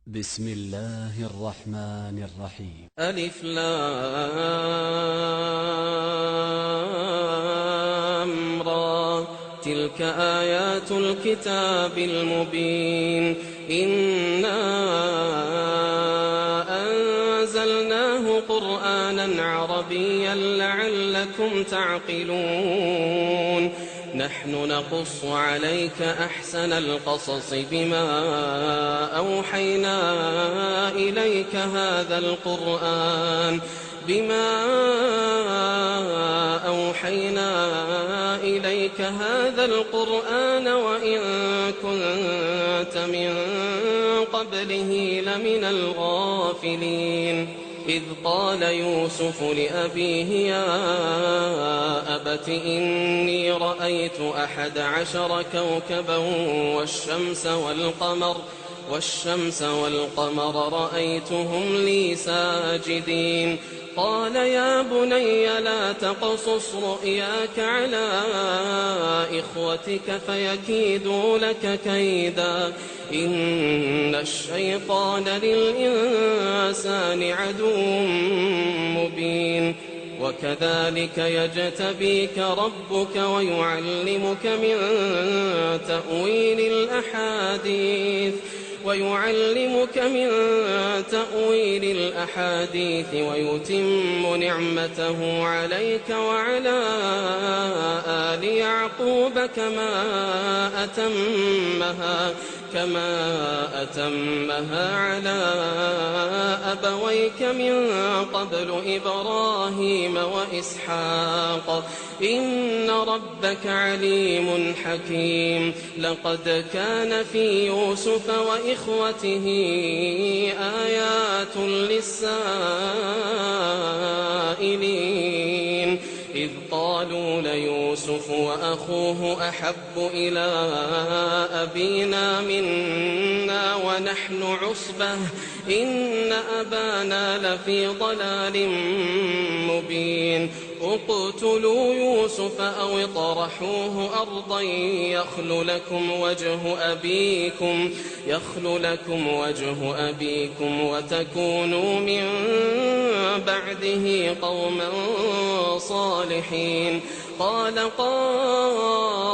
بسم الله الرحمن الرحيم. ألف لام را تلك آيات الكتاب المبين إنا أنزلناه قرآنا عربيا لعلكم تعقلون نحن نقص عليك أحسن القصص بما أوحينا إليك هذا القرآن وإن كنت من قبله لمن الغافلين إذ قال يوسف لأبيه يا أبت إني رأيت 11 كوكبا والشمس والقمر رأيتهم لي ساجدين قال يا بني لا تقصص رؤياك على إخوتك فيكيدوا لك كيدا إن الشيطان للإنسان عدو مبين وكذلك يجتبيك ربك ويعلمك من تأويل الأحاديث ويتم نعمته عليك وعلى آل يعقوب كما أتمها على أبويك من قبل إبراهيم وإسحاق إن ربك عليم حكيم لقد كان في يوسف وإخوته آيات للسائلين إذ قالوا ليوسف وأخوه أحب إلى أبينا منا ونحن عصبة إن أبانا لفي ضلال مبين اقتلوا يوسف أو اطرحوه أرضا يخل لكم وجه أبيكم وتكونوا من بعده قوما صالحين قال قائل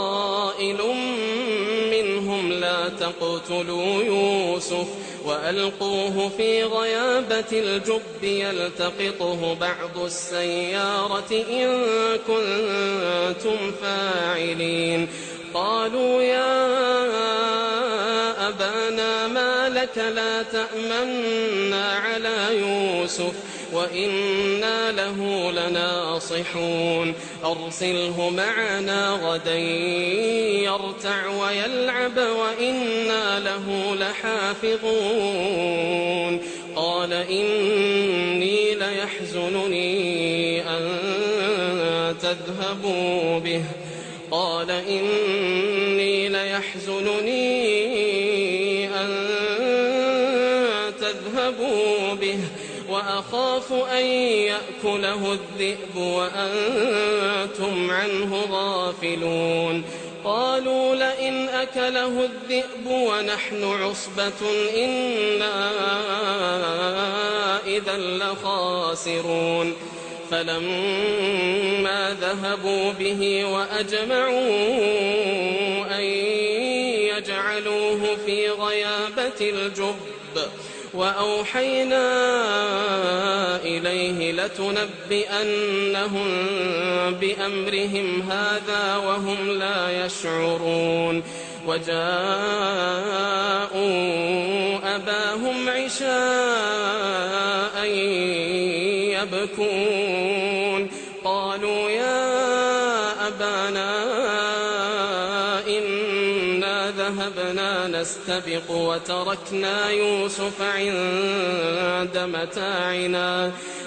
منهم لا تقتلوا يوسف وألقوه في غيابة الجب يلتقطه بعض السيارة إن كنتم فاعلين قالوا يا أبانا ما لك لا تأمنا على يوسف وإنا له لناصحون أرسله معنا غدا يرتع ويلعب وإنا له لحافظون قال إني ليحزنني أن تذهبوا به وأخاف أن يأكله الذئب وأنتم عنه غافلون قالوا لئن أكله الذئب ونحن عصبة إنا إذا لخاسرون فلما ذهبوا به وأجمعوا أن يجعلوه في غيابة الجب وأوحينا إليه لتنبئنهم بأمرهم هذا وهم لا يشعرون وجاءوا أباهم عشاء يبكون قالوا يا أبانا إنا ذهبنا نستبق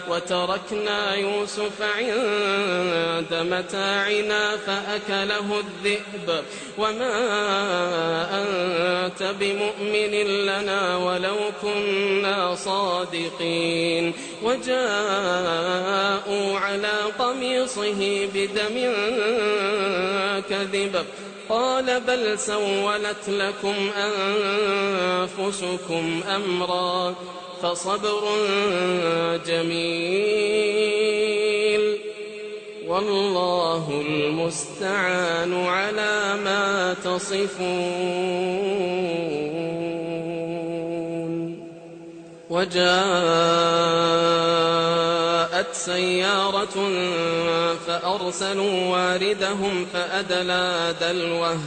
وتركنا يوسف عند متاعنا فأكله الذئب وما أنت بمؤمن لنا ولو كنا صادقين وجاءوا على قميصه بدم كذب قال بل سولت لكم أنفسكم أمرا فصبر جميل والله المستعان على ما تصفون. وجاءت سيارة فأرسلوا واردهم فأدلى دلوه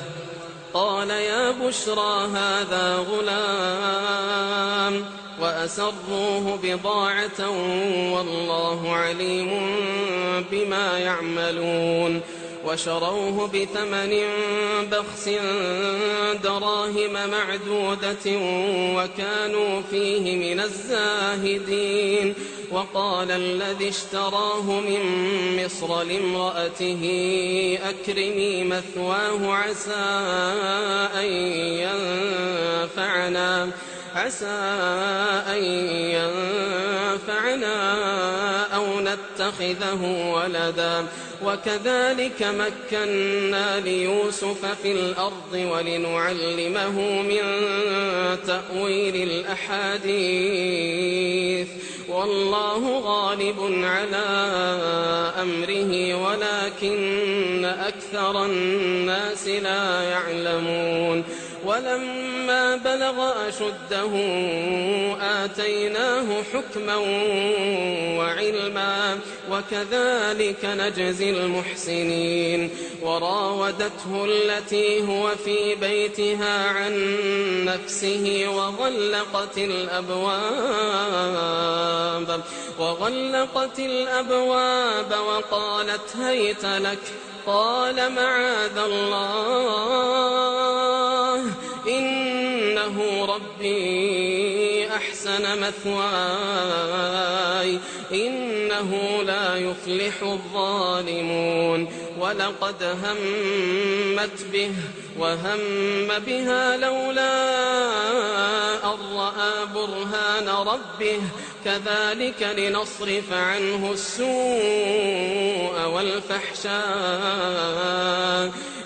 قال يا بشرى هذا غلام وأسروه بضاعة والله عليم بما يعملون وشروه بثمن بخس دراهم معدودة وكانوا فيه من الزاهدين. وقال الذي اشتراه من مصر لامرأته أكرمي مثواه عسى أن ينفعنا أو نتخذه ولدا وكذلك مكنا ليوسف في الأرض ولنعلمه من تأويل الأحاديث والله غالب على أمره ولكن أكثر الناس لا يعلمون. ولما بلغ أشده آتيناه حكما وعلما وكذلك نجزي المحسنين. وراودته التي هو في بيتها عن نفسه وغلقت الأبواب وقالت هيت لك قال معاذ الله إنه ربي أحسن مثواي إنه لا يفلح الظالمون. ولقد همت به وهم بها لولا أن رأى برهان ربه كذلك لنصرف عنه السوء والفحشاء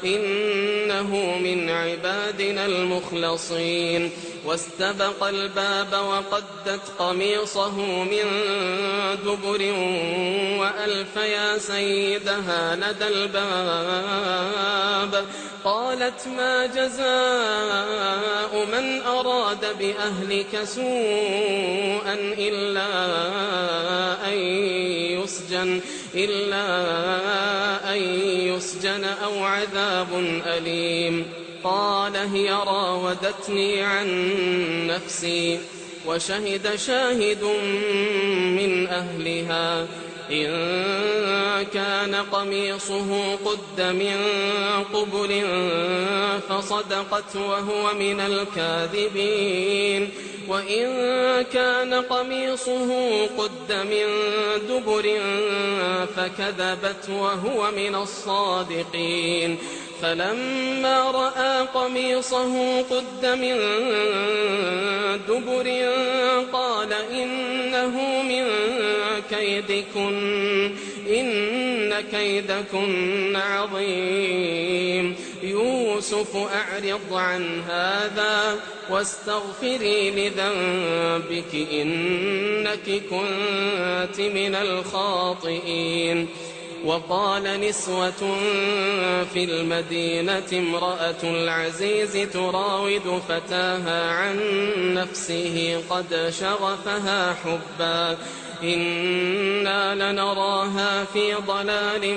إنه من عبادنا المخلصين. واستبق الباب وقدت قميصه من دبر وألف يا سيدها لدى الباب قالت ما جزاء من أراد بأهلك سوءا إلا أن يسجن أو عذاب أليم. قال هي راودتني عن نفسي وشهد شاهد من أهلها إن كان قميصه قد من قبل فصدقت وهو من الكاذبين وإن كان قميصه قد من دبر فكذبت وهو من الصادقين. فلما رأى قميصه قد من دبر قال إنه من كيدكن إن كيدكن عظيم. يوسف أعرض عن هذا واستغفري لذنبك إنك كنت من الخاطئين. وقال نسوة في المدينة امرأة العزيز تراود فتاها عن نفسه قد شغفها حبا إنا لنراها في ضلال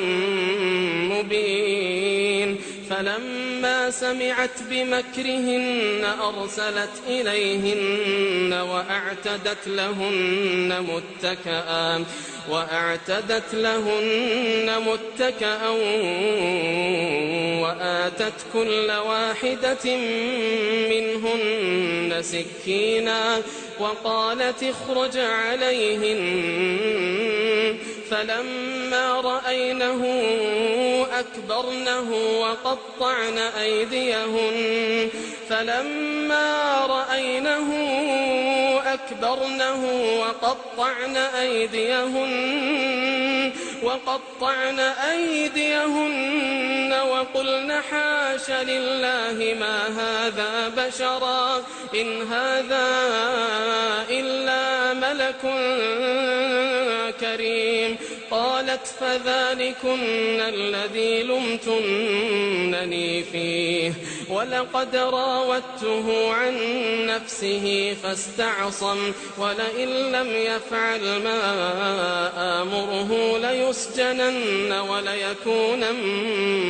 مبين. فلما سمعت بمكرهن أرسلت إليهن وأعتدت لهن وأعتدت لهن متكأ وآتت كل واحدة منهن سكينا وقالت اخرج عليهن فلما رأينه أكبرنه وقطعن أيديهن وقلن حاش لله ما هذا بشرا إن هذا إلا ملك كريم. قالت فذلكن الذي لمتنني فيه ولقد راودته عن نفسه فاستعصم ولئن لم يفعل ما آمره ليسجنن وليكونن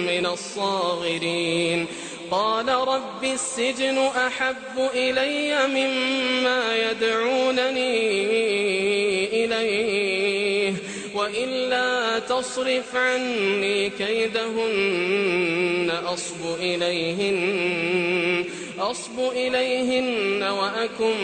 من الصاغرين. قال رب السجن أحب إلي مما يدعونني إليه وإلا تصرف عني كيدهن أصب إليهن وأكن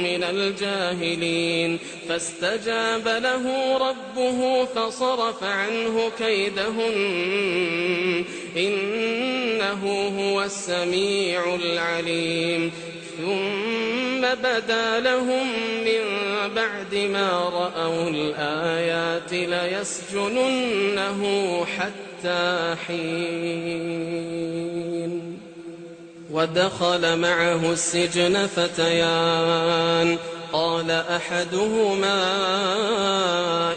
من الجاهلين. فاستجاب له ربه فصرف عنه كيدهن إنه هو السميع العليم. ثم بدا لهم من بعد ما رأوا الآيات ليسجننه حتى حين. ودخل معه السجن فتيان قال أحدهما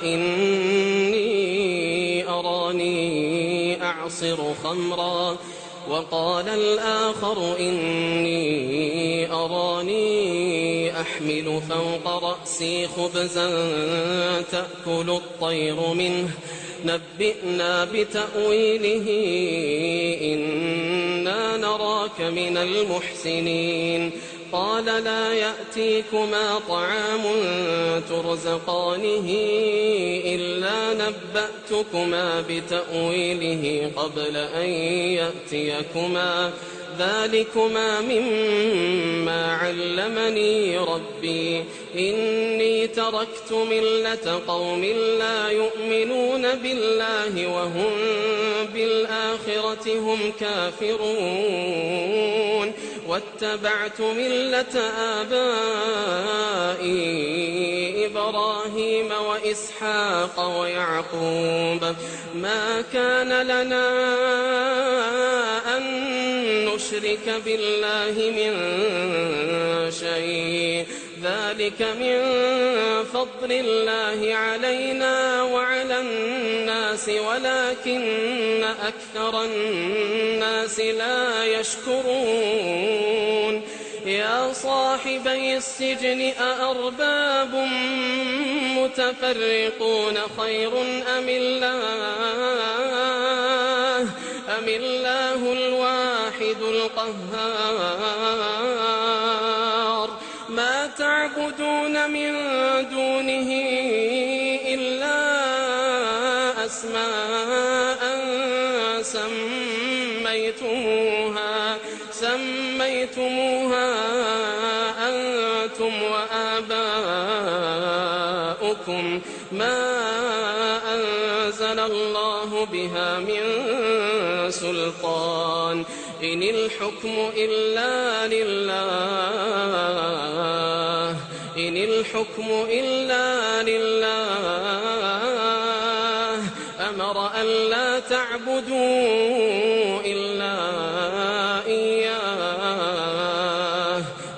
إني أراني أعصر خمرا وقال الآخر إني أراني أحمل فوق رأسي خبزا تأكل الطير منه نبئنا بتأويله إنا نراك من المحسنين. قال لا يأتيكما طعام ترزقانه إلا نبأتكما بتأويله قبل أن يأتيكما ذلكما مما علمني ربي إني تركت ملة قوم لا يؤمنون بالله وهم بالآخرة هم كافرون واتبعت ملة آبائي إبراهيم وإسحاق ويعقوب ما كان لنا أن نشرك بالله من شيء ذلك من فضل الله علينا وعلى الناس ولكن أكثر الناس لا يشكرون. يا صاحبي السجن أأرباب متفرقون خير أم الله الواحد القهار. ما تعبدون من دونه إلا أسماء سميتموها أنتم وآباؤكم ما أنزل الله بها من سلطان إن الحكم إلا لله أمر أن لا تعبدوا إلا إياه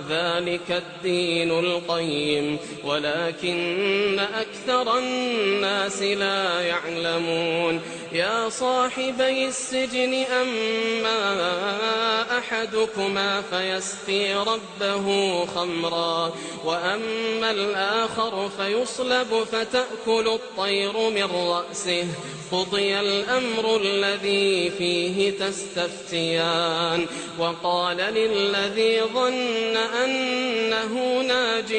ذلك الدين القيم ولكن أكثر الناس لا يعلمون. يا صاحبي السجن أما أحدكما فيسقي ربه خمرا وأما الآخر فيصلب فتأكل الطير من رأسه قضي الأمر الذي فيه تستفتيان وقال للذي ظن أنه ناج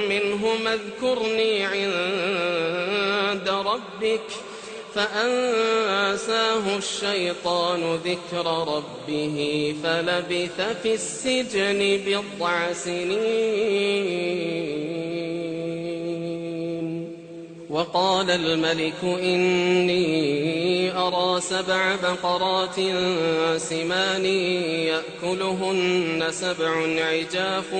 منهما اذكرني عند ربك فأنساه الشيطان ذكر ربه فلبث في السجن 9 سنين. وقال الملك إني أرى 7 بقرات سمان يأكلهن 7 عجاف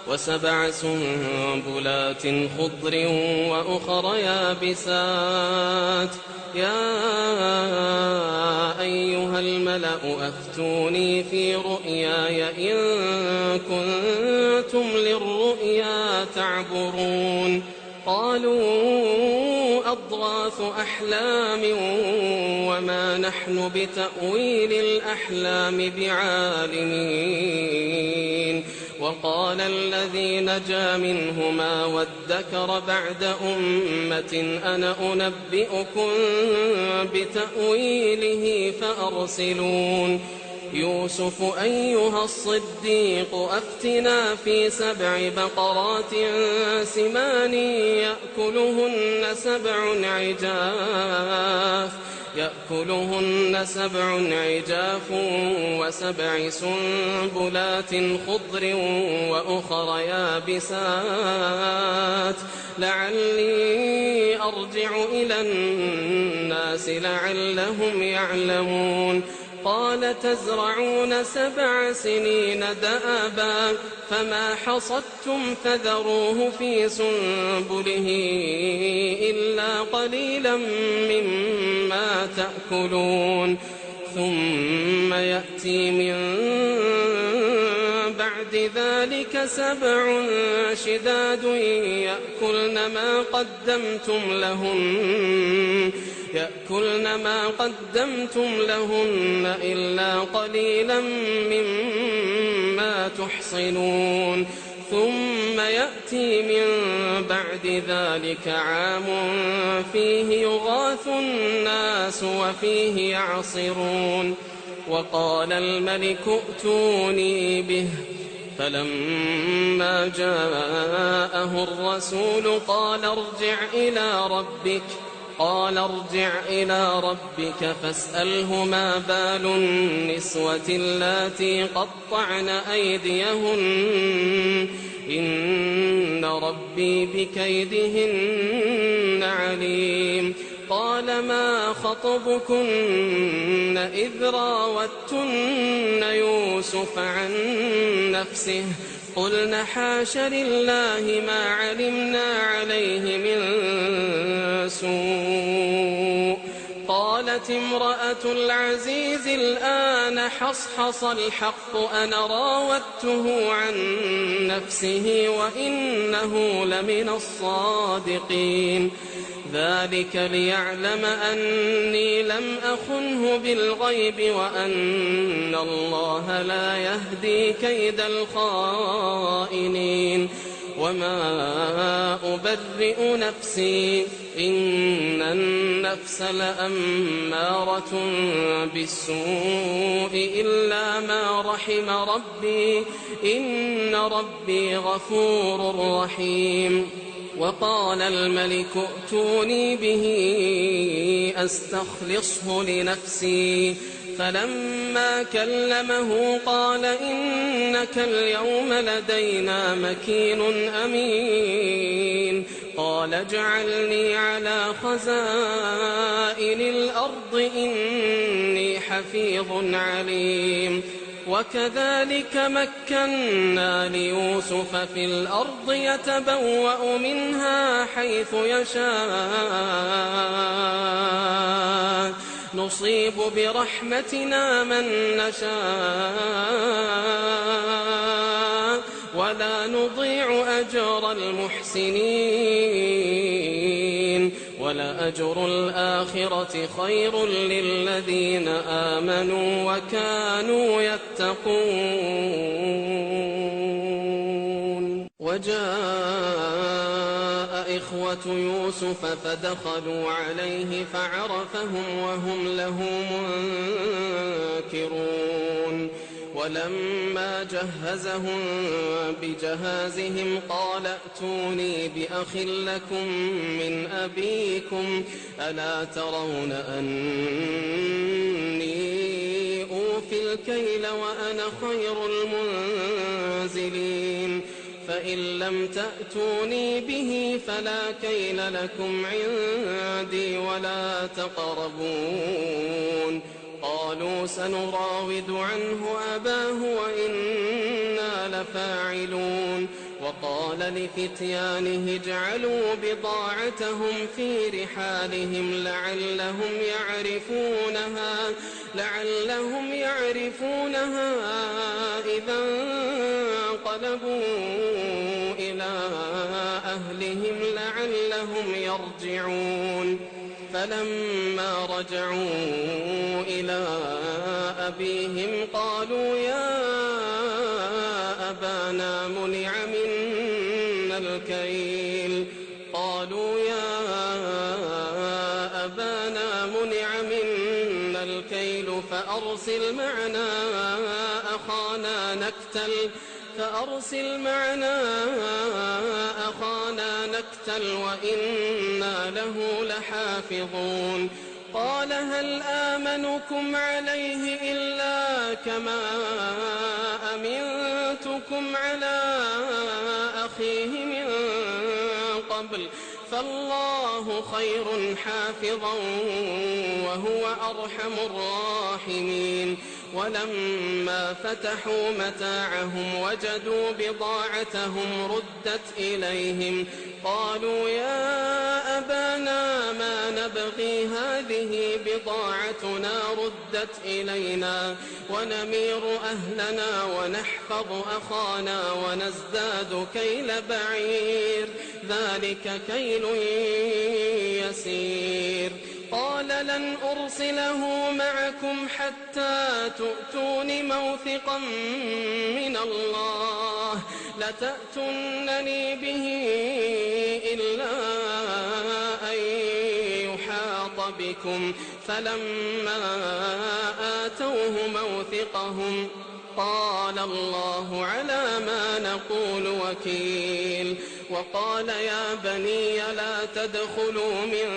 وسبع سنبلات خضر وأخر يابسات يا أيها الملأ أفتوني في رؤياي إن كنتم للرؤيا تعبرون قالوا أضغاث أحلام وما نحن بتأويل الأحلام بعالمين. وقال الذي نجا منهما وادكر بعد أمة أنا أنبئكم بتأويله فأرسلون يوسف أيها الصديق أفتنا في 7 بقرات سمان يأكلهن 7 عجاف و7 سنبلات خضر وأخر يابسات لعلي أرجع إلى الناس لعلهم يعلمون. قال تزرعون 7 سنين دأبا فما حصدتم فذروه في سنبله إلا قليلا مما تأكلون ثم يأتي من بعد ذلك 7 شداد يأكلن ما قدمتم لهن إلا قليلا مما تحصنون ثم يأتي من بعد ذلك عام فيه يغاث الناس وفيه يعصرون. وقال الملك ائتوني به فلما جاءه الرسول قال ارجع إلى ربك فاسأله ما بال النسوة اللاتي قطعن أيديهن إن ربي بكيدهن عليم. قال ما خطبكن إذ راوتن يوسف عن نفسه قلن حاش لله ما علمنا عليه من سوء. قالت امرأة العزيز الآن حصحص الحق أنا راودته عن نفسه وإنه لمن الصادقين. ذلك ليعلم أني لم أخنه بالغيب وأن الله لا يهدي كيد الخائنين. وما أبرئ نفسي إن النفس لأمارة بالسوء إلا ما رحم ربي إن ربي غفور رحيم. وقال الملك ائتوني به أستخلصه لنفسي فلما كلمه قال إنك اليوم لدينا مكين أمين. قال اجعلني على خزائن الأرض إني حفيظ عليم. وكذلك مكنا ليوسف في الأرض يتبوأ منها حيث يشاء نصيب برحمتنا من نشاء ولا نضيع أجر المحسنين. ولأجر الآخرة خير للذين آمنوا وكانوا يتقون. وجاء إخوة يوسف فدخلوا عليه فعرفهم وهم له منكرون. ولما جهزهم بجهازهم قال ائتوني بأخ لكم من أبيكم ألا ترون أني أوفي الكيل وأنا خير المنزلين فإن لم تأتوني به فلا كيل لكم عندي ولا تقربون. قالوا سنراود عنه أباه وإنا لفاعلون. وقال لفتيانه اجعلوا بضاعتهم في رحالهم لعلهم يعرفونها إذا انقلبوا إلى أهلهم لعلهم يرجعون. فلما رجعوا إلى أبيهم قالوا يا أبانا منع منا الكيل فأرسل معنا أخانا نكتل وإنا له لحافظون. قال هل آمنكم عليه إلا كما أمنتكم على أخيه من قبل فالله خير حافظا وهو أرحم الراحمين. ولما فتحوا متاعهم وجدوا بضاعتهم ردت إليهم قالوا يا أبانا ما نبغي هذه بضاعتنا ردت إلينا ونمير أهلنا ونحفظ أخانا ونزداد كيل بعير ذلك كيل يسير. قال لن أرسله معكم حتى تؤتون موثقا من الله لتأتونني به إلا أن يحاط بكم. فلما آتوه موثقهم قال الله على ما نقول وكيل. وقال يا بني لا تدخلوا من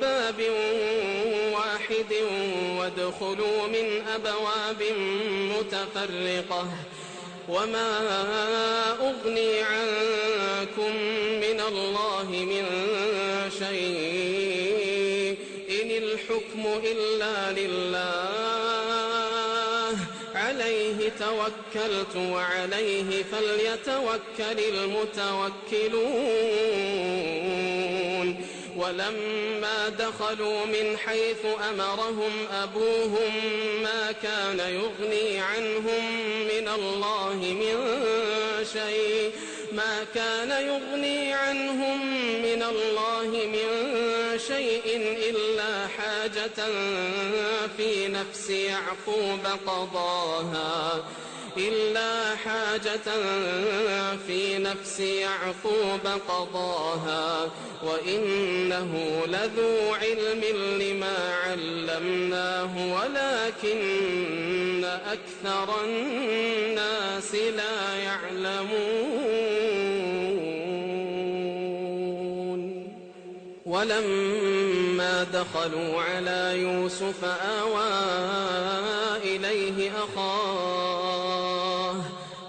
باب واحد وادخلوا من أبواب متفرقة وما أغني عنكم من الله من شيء إن الحكم إلا لله عليه توكلت وعليه فليتوكل المتوكلون. ولما دخلوا من حيث أمرهم أبوهم ما كان يغني عنهم من الله من شيء إلا حاجة في نفس يعقوب قضاها وإنه لذو علم لما علمناه ولكن أكثر الناس لا يعلمون. ولما دخلوا على يوسف آوى إليه أخاه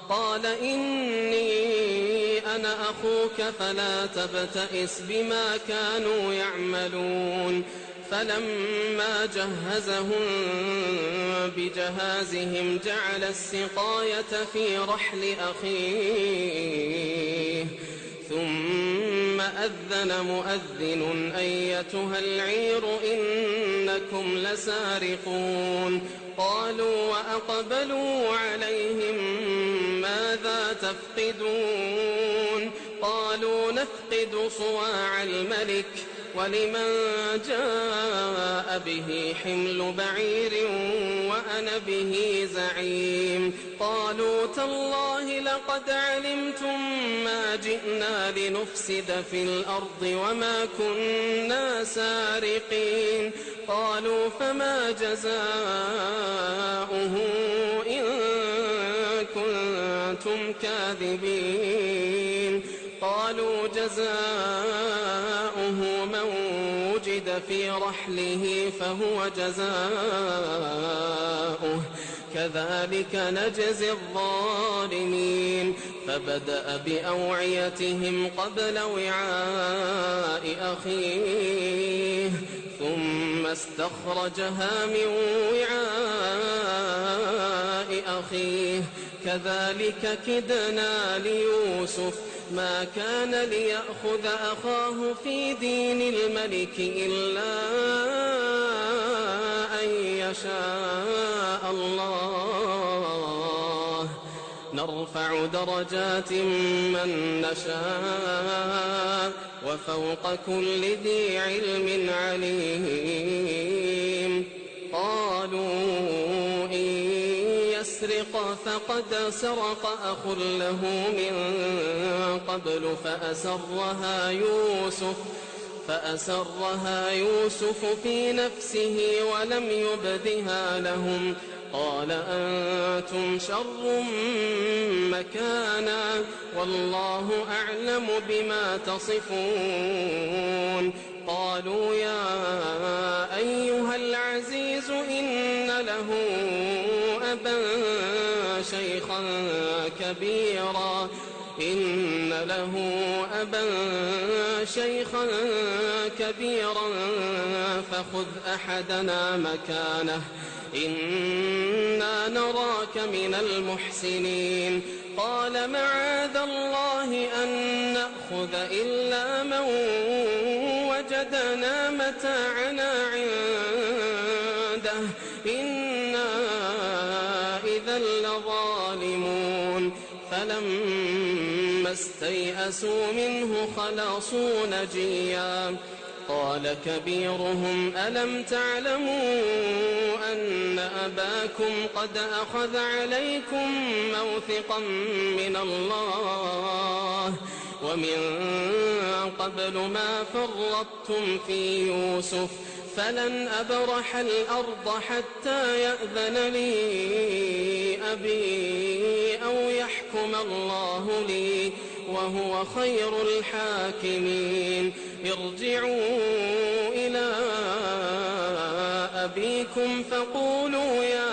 قال إني أنا أخوك فلا تبتئس بما كانوا يعملون. فلما جهزهم بجهازهم جعل السقاية في رحل أخيه ثم أذن مؤذن أيتها العير إنكم لسارقون. قالوا وأقبلوا عليهم ماذا تفقدون؟ قالوا نفقد صواع الملك ولمن جاء به حمل بعير وأنا به زعيم قالوا تالله لقد علمتم ما جئنا لنفسد في الأرض وما كنا سارقين قالوا فما جزاؤه إن كنتم كاذبين قالوا جزاؤه من وجد في رحله فهو جزاؤه كذلك نجزي الظالمين فبدأ بأوعيتهم قبل وعاء أخيه ثم استخرجها من وعاء أخيه كذلك كدنا ليوسف ما كان ليأخذ أخاه في دين الملك إلا أن يشاء الله نرفع درجات من نشاء وفوق كل ذي علم عليم قالوا إن يسرق فقد سرق أخ له من قبل فأسرها يوسف في نفسه ولم يبدها لهم قال أنتم شر مكانا والله أعلم بما تصفون قالوا يا أيها العزيز إن له أبا شيخا كبيرا فخذ أحدنا مكانه إنا نراك من المحسنين قال معاذ الله أن نأخذ إلا من وجدنا متاعنا عنده إنا إذا لظالمون فلما استيئسوا منه خلصوا نجيا قال كبيرهم ألم تعلموا أن أباكم قد أخذ عليكم موثقا من الله ومن قبل ما فرطتم في يوسف فلن أبرح الأرض حتى يأذن لي أبي أو يحكم الله لي وهو خير الحاكمين ارجعوا إلى أبيكم فقولوا يا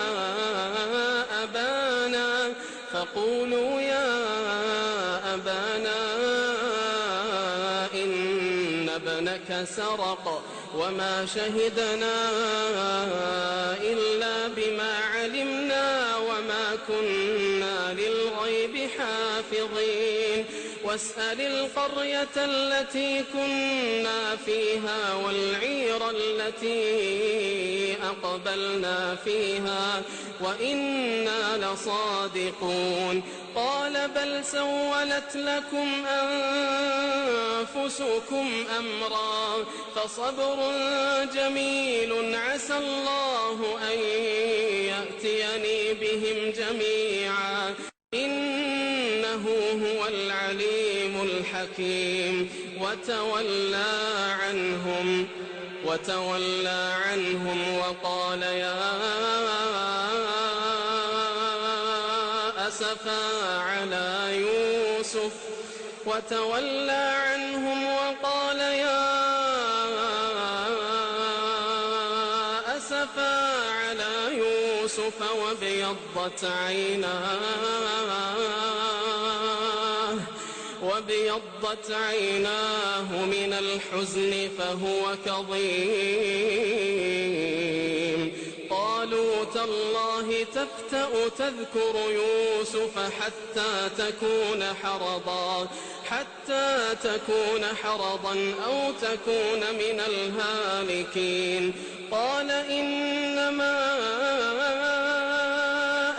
أبانا إن ابنك سرق وما شهدنا إلا بما علمنا وما كنا للغيب حافظين واسأل القرية التي كنا فيها والعير التي أقبلنا فيها وإنا لصادقون قال بل سولت لكم أنفسكم أمرا فصبر جميل عسى الله أن يأتيني بهم جميعا إنه هو العليم الحكيم وتولى عنهم وقال يا أسفا على يوسف وابيضت عيناه من الحزن فهو كظيم قالوا تالله تفتأ تذكر يوسف حتى تكون حرضا أو تكون من الهالكين قال إنما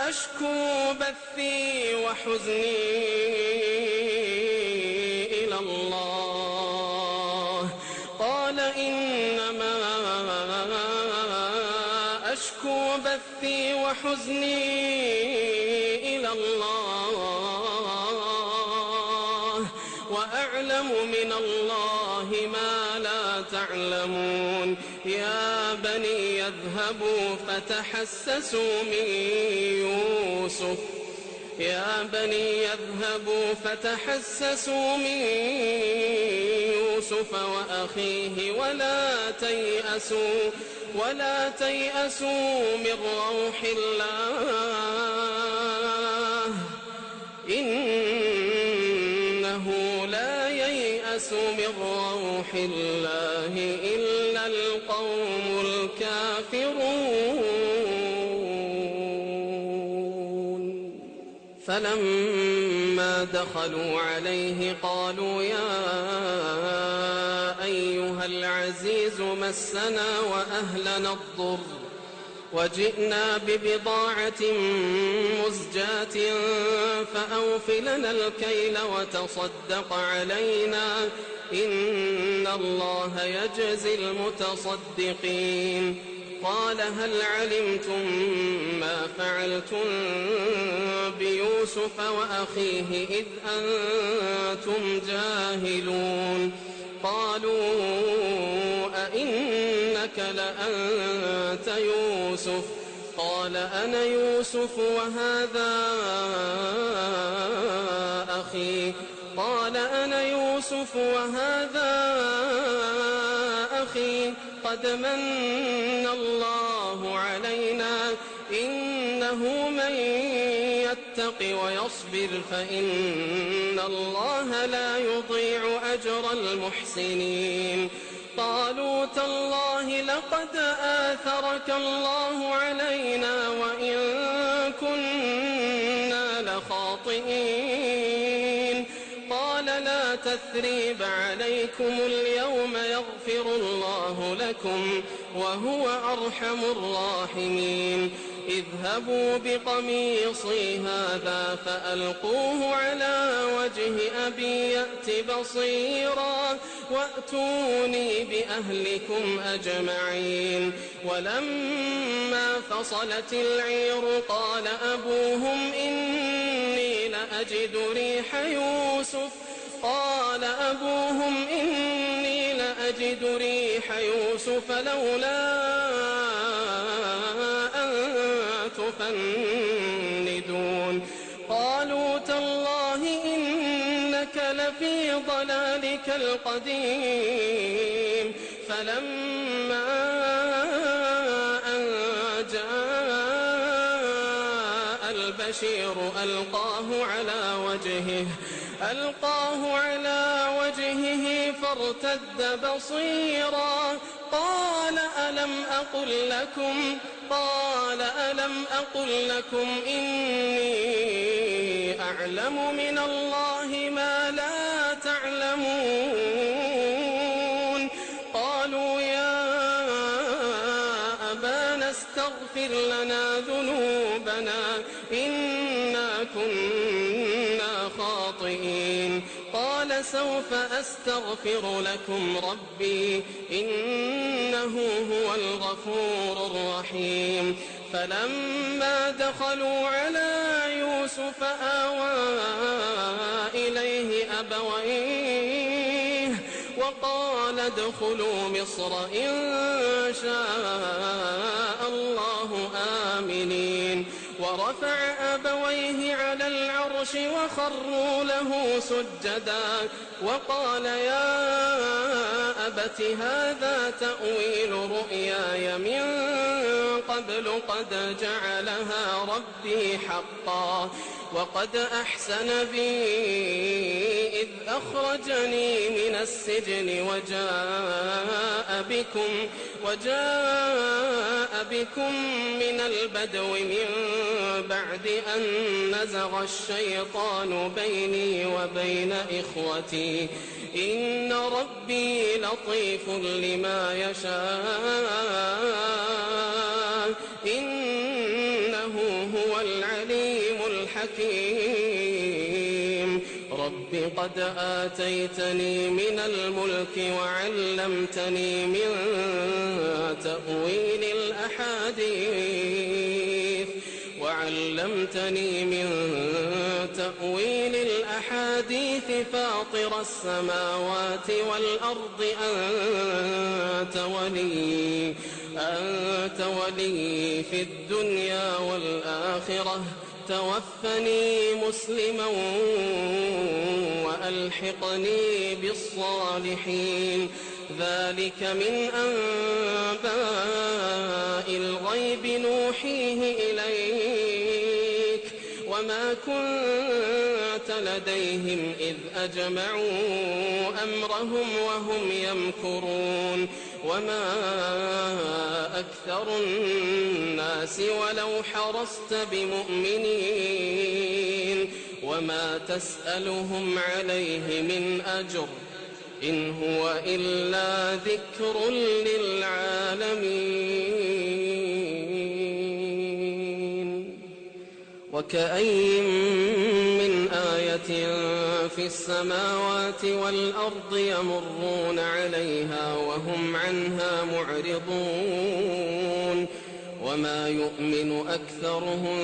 أشكو بثي وحزني إلى الله قال وأشكو بثي وحزني إلى الله وأعلم من الله ما لا تعلمون يا بني اذهبوا فتحسسوا من يوسف وأخيه ولا تيأسوا من روح الله إنه لا ييأس من روح الله إلا القوم الكافرون فلما دخلوا عليه قالوا يا أيها العزيز مسنا وأهلنا الضر وجئنا ببضاعة مزجاة فأوف لنا الكيل وتصدق علينا إن الله يجزي المتصدقين قال هل علمتم ما فعلتم بيوسف وأخيه إذ أنتم جاهلون قالوا أئنك لأنت يوسف قال أنا يوسف وهذا أخي قد من الله علينا إنه من يتق ويصبر فإن الله لا يضيع أجر المحسنين قالوا تالله لقد آثرك الله علينا وإن كنا لخاطئين قال لا تثريب عليكم اليوم يغفر الله لكم وهو أرحم الراحمين اذهبوا بقميصي هذا فألقوه على وجه أبي يأت بصيرا وأتوني بأهلكم أجمعين ولما فصلت العير قال أبوهم إني لأجد ريح يوسف لولا أن تفندون قالوا تالله إنك لفي ضلالك القديم فلما أن جاء البشير ألقاه على وجهه فارتد بصيرا قال ألم أقل لكم إني أعلم من الله ما لا تعلمون قالوا يا أبانا استغفر لنا ذنوبنا إنا كنا خاطئين قال سوف أستغفر لكم ربي إنه هو الغفور الرحيم فلما دخلوا على يوسف آوى إليه أبويه وقال ادخلوا مصر إن شاء الله آمنين ورفع أبويه على العرش وخروا له سجدا وقال يا أبت هذا تأويل رؤياي من قبل قد جعلها ربي حقا وقد أحسن بي إذ أخرجني من السجن وجاء بكم من البدو من بعد أن نزغ الشيطان بيني وبين إخوتي إن ربي لطيف لما يشاء إنه هو العليم الحكيم رب قد آتيتني من الملك وعلمتني من تأويل الأحاديث الحديث وعلمتني من تأويل الأحاديث فاطر السماوات والأرض أنت ولي في الدنيا والآخرة توفني مسلما وألحقني بالصالحين ذلك من أنباء الغيب نوحيه إليك وما كنت لديهم إذ أجمعوا أمرهم وهم يمكرون وما أكثر الناس ولو حرصت بمؤمنين وما تسألهم عليه من أجر إن هو إلا ذكر للعالمين وكأين من آية في السماوات والأرض يمرون عليها وهم عنها معرضون وما يؤمن أكثرهم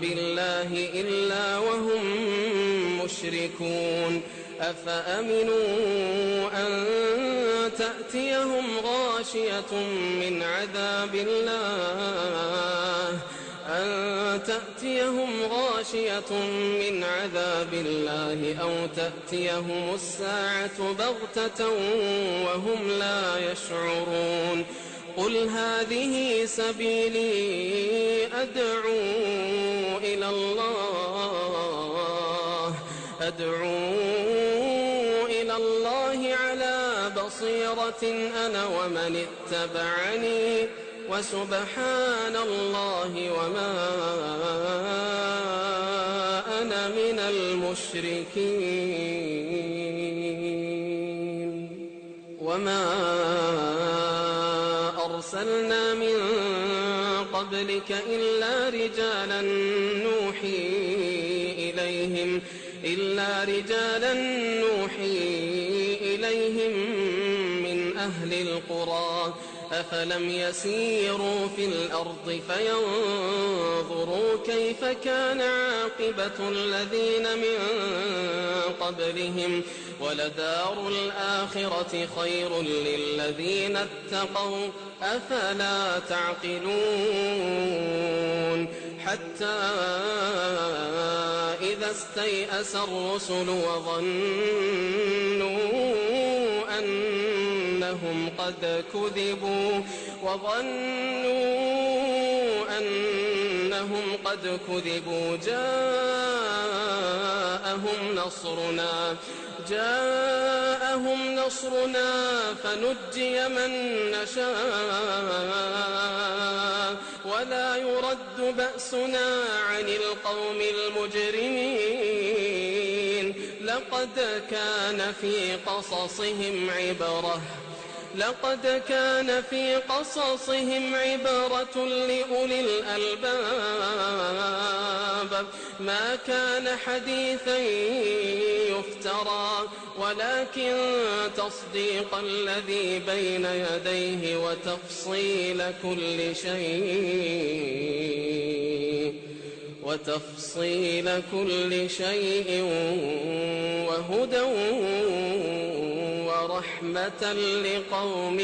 بالله إلا وهم مشركون أفأمنوا أن تأتيهم غاشية من عذاب الله أو تأتيهم الساعة بغتة وهم لا يشعرون قل هذه سبيلي أدعو إلى الله على بصيرة أنا ومن اتبعني وسبحان الله وما أنا من المشركين وما أرسلنا من قبلك إلا رجالا نوحي إليهم من أهل القرى أفلم يسيروا في الأرض فينظروا كيف كان عاقبة الذين من قبلهم ولدار الآخرة خير للذين اتقوا أفلا تعقلون حتى إذا استيأس الرسل وظنوا أنهم قد كذبوا جاءهم نصرنا فنجي من نشاء ولا يرد بأسنا عن القوم المجرمين لقد كان في قصصهم عبرة لأولي الألباب ما كان حديثا يفترى ولكن تصديق الذي بين يديه وتفصيل كل شيء وهدى ورحمة لقوم